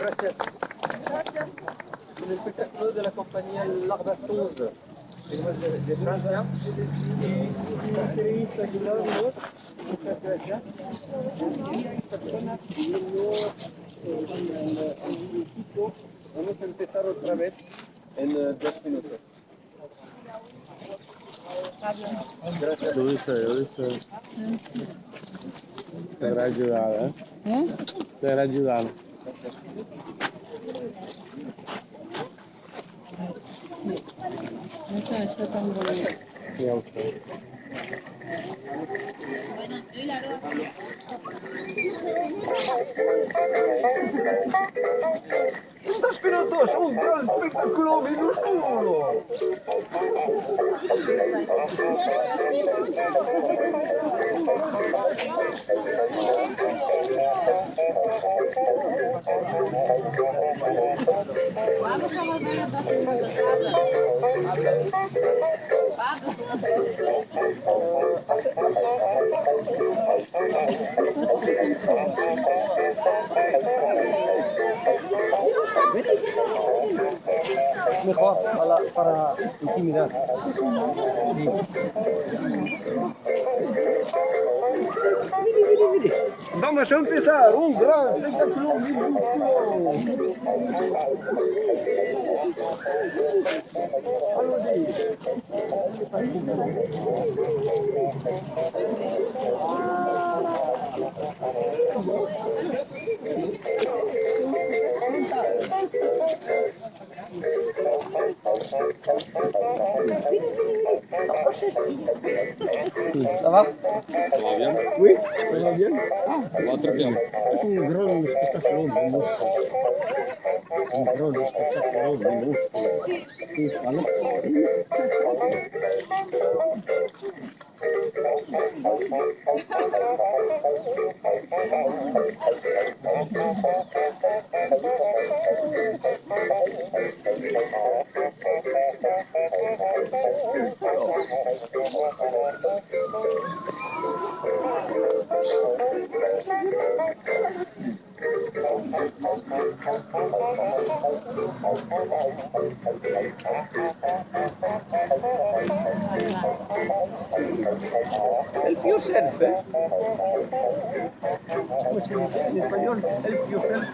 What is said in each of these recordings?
Gracias. Un espectáculo de la compañía L'Arbasson, venimos de Francia. Y si queréis ayudarnos, muchas gracias. Si hay personas que no en el sitio, vamos a empezar otra vez en 2 minutos. Gracias. Yo dije. Te habrá ayudado, ¿eh? Te habrá ayudado. No sé, yo tan bonito. Sí, a usted. Bueno, y la verdad. 2 minutos, un gran espectáculo minúsculo. Vamos a volver a 2 minutos. Es mejor para intimidad. Sí. Vamos a empezar un gran espectáculo minúsculo. Algo así. Ça va? Ça va bien? Oui, ça va bien. Ça va très bien. Es un gran espectáculo minúsculo. Un gran espectáculo minúsculo. Sí, ¿vale? Help yourself, ¿eh? ¿Cómo se dice en español? Help yourself.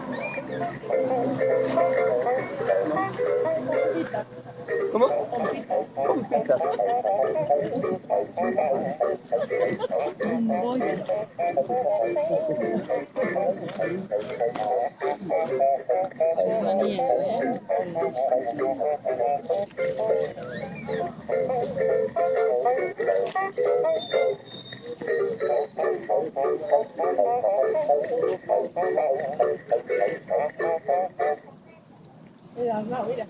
¿Cómo? Compitas. Mira, no, mira.